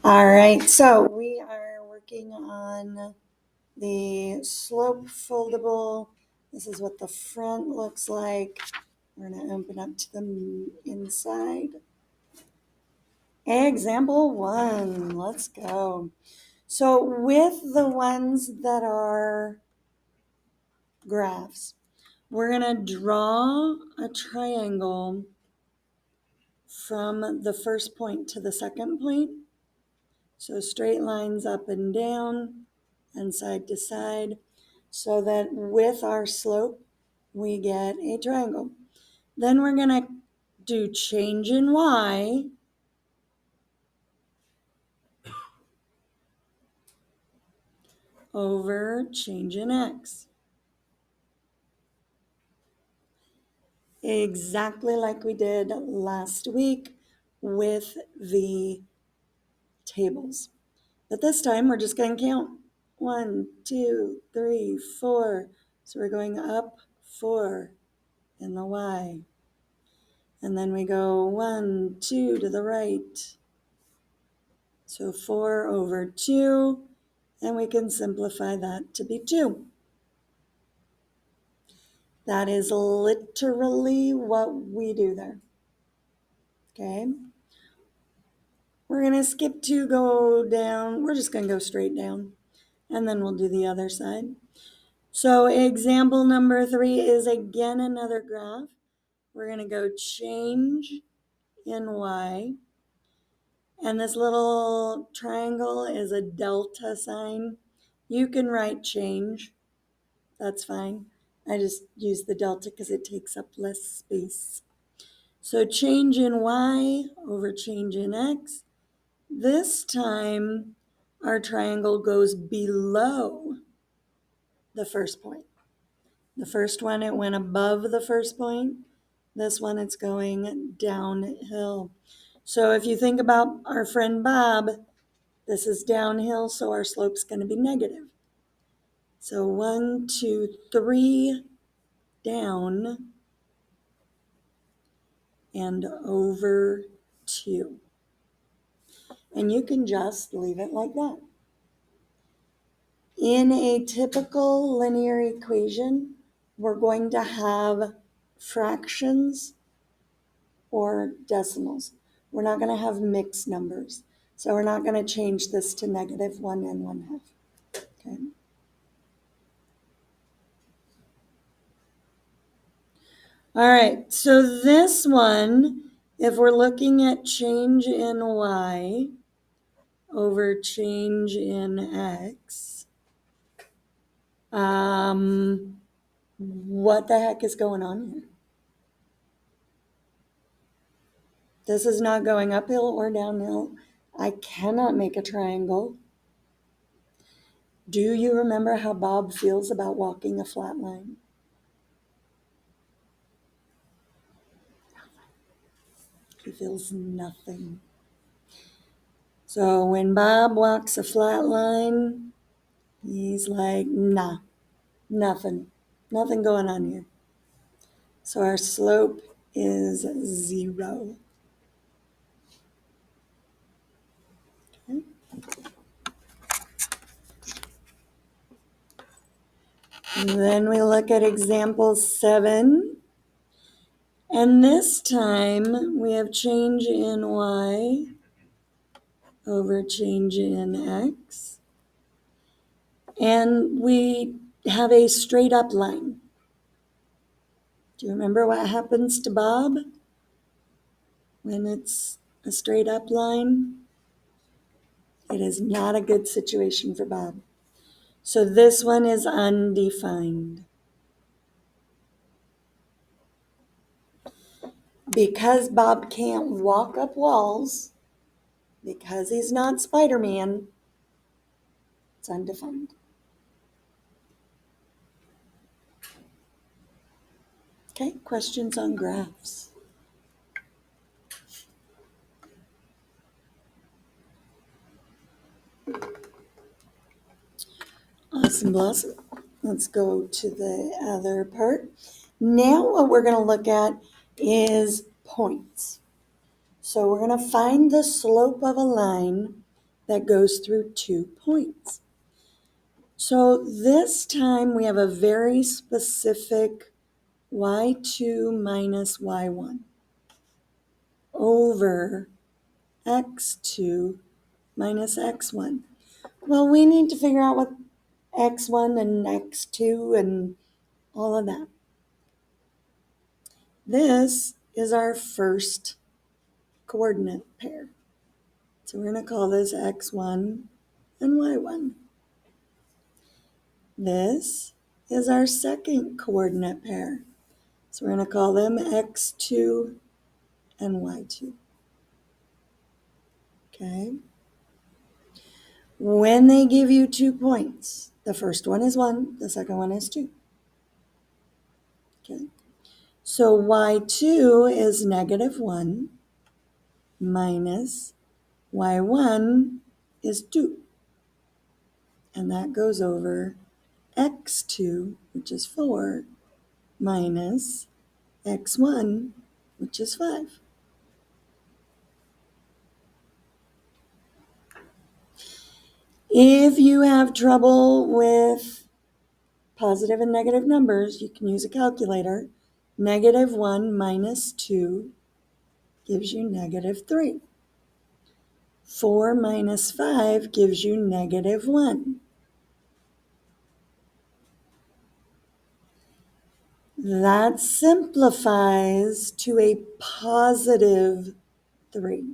All right, so we are working on the slope foldable. This is what the front looks like. We're going to open up to the inside. Example 1, let's go. So with the ones that are graphs, we're going to draw a triangle from the first point to the second point. So straight lines up and down and side to side, so that with our slope, we get a triangle. Then we're going to do change in y over change in x. Exactly like we did last week with the tables. But this time we're just going to count. 1, 2, 3, 4. So we're going up 4 in the y. And then we go 1, 2 to the right. So 4 over 2, and we can simplify that to be 2. That is literally what we do there. Okay? We're going to skip 2, go down. We're just going to go straight down, and then we'll do the other side. So example number 3 is again another graph. We're going to go change in y. And this little triangle is a delta sign. You can write change. That's fine. I just use the delta because it takes up less space. So change in y over change in x. This time, our triangle goes below the first point. The first one, it went above the first point. This one, it's going downhill. So if you think about our friend Bob, this is downhill, so our slope's going to be negative. So 1, 2, 3 down and over 2. And you can just leave it like that. In a typical linear equation, we're going to have fractions or decimals. We're not going to have mixed numbers. So we're not going to change this to negative 1 and 1/2. Okay. All right, so this one, if we're looking at change in y over change in x, what the heck is going on here? This is not going uphill or downhill. I cannot make a triangle. Do you remember how Bob feels about walking a flat line? He feels nothing. So when Bob walks a flat line, he's like, nah, nothing going on here. So our slope is 0. Okay. And then we look at example 7. And this time we have change in y over change in x. And we have a straight up line. Do you remember what happens to Bob when it's a straight up line? It is not a good situation for Bob. So this one is undefined. Because Bob can't walk up walls, because he's not Spider-Man, it's undefined. Okay, questions on graphs? Awesome, blossom. Let's go to the other part. Now what we're going to look at is points. So we're going to find the slope of a line that goes through 2 points. So this time we have a very specific y2 minus y1 over x2 minus x1. Well, we need to figure out what x1 and x2 and all of that. This is our first coordinate pair. So we're going to call this x1 and y1. This is our second coordinate pair. So we're going to call them x2 and y2. Okay? When they give you 2 points, the first one is 1, the second one is 2. Okay? So y2 is negative 1 minus y1 is 2. And that goes over x2, which is 4, minus x1, which is 5. If you have trouble with positive and negative numbers, you can use a calculator. Negative 1 minus 2 gives you negative 3. 4 minus 5 gives you negative 1. That simplifies to a positive 3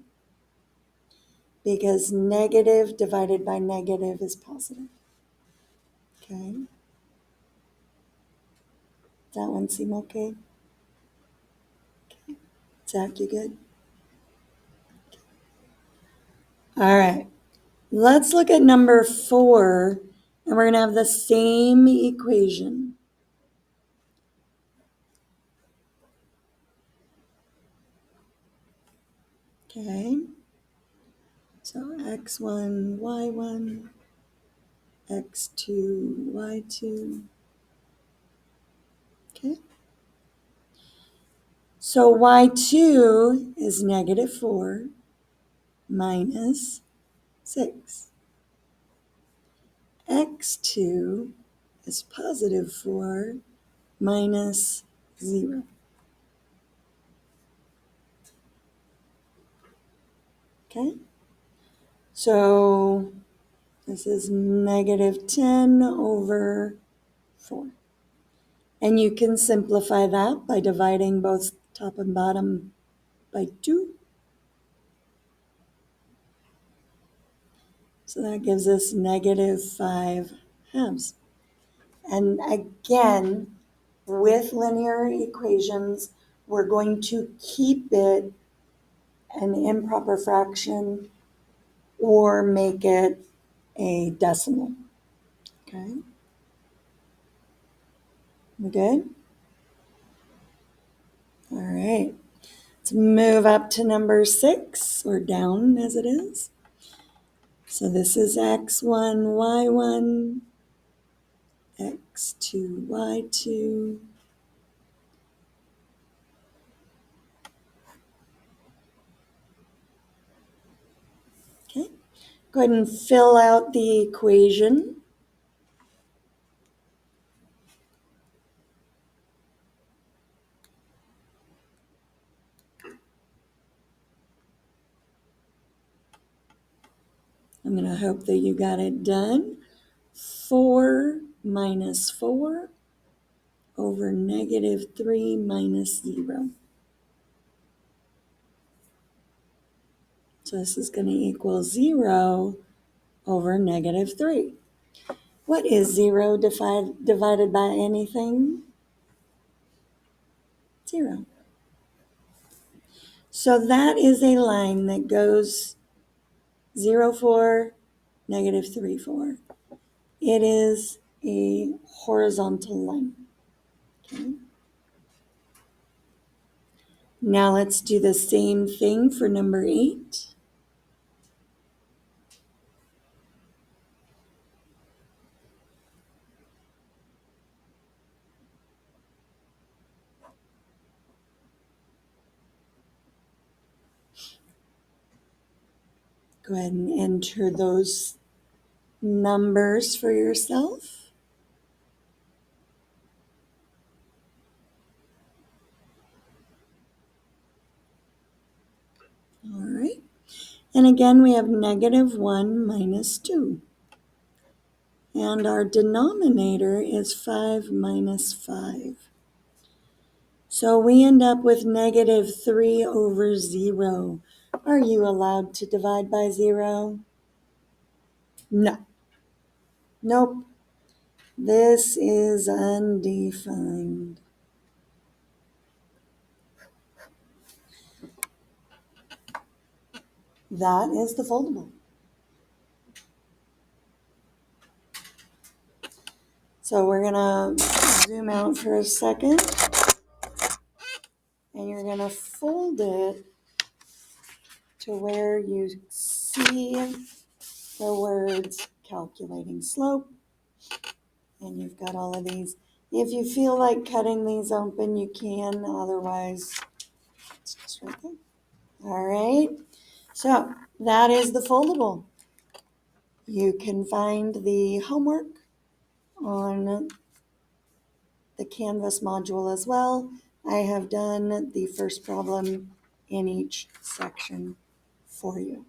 because negative divided by negative is positive. Okay? Does that one seem okay? Zach, you good? All right. Let's look at number 4, and we're going to have the same equation. Okay? So x1, y1, x2, y2. Okay? So y2 is negative 4 minus 6. X2 is positive 4 minus 0. Okay? So this is negative 10 over 4. And you can simplify that by dividing both top and bottom by 2. So that gives us negative 5 halves. And again, with linear equations, we're going to keep it an improper fraction or make it a decimal. Okay? We good? All right. Let's move up to number 6, or down as it is. So this is x1, y1, x2, y2. Okay, go ahead and fill out the equation. I'm going to hope that you got it done. 4 minus 4 over negative 3 minus 0. So this is going to equal 0 over negative 3. What is 0 divided by anything? 0. So that is a line that goes 0, 4, negative 3, 4. It is a horizontal line. Okay. Now let's do the same thing for number 8. Go ahead and enter those numbers for yourself. All right. And again, we have -1 minus 2. And our denominator is 5 minus 5. So we end up with -3 over 0. Are you allowed to divide by 0? No. Nope. This is undefined. That is the foldable. So we're going to zoom out for a second, and you're going to fold it to where you see the words calculating slope, and you've got all of these. If you feel like cutting these open, you can, otherwise it's just right there. All right, so that is the foldable. You can find the homework on the Canvas module as well. I have done the first problem in each section for you.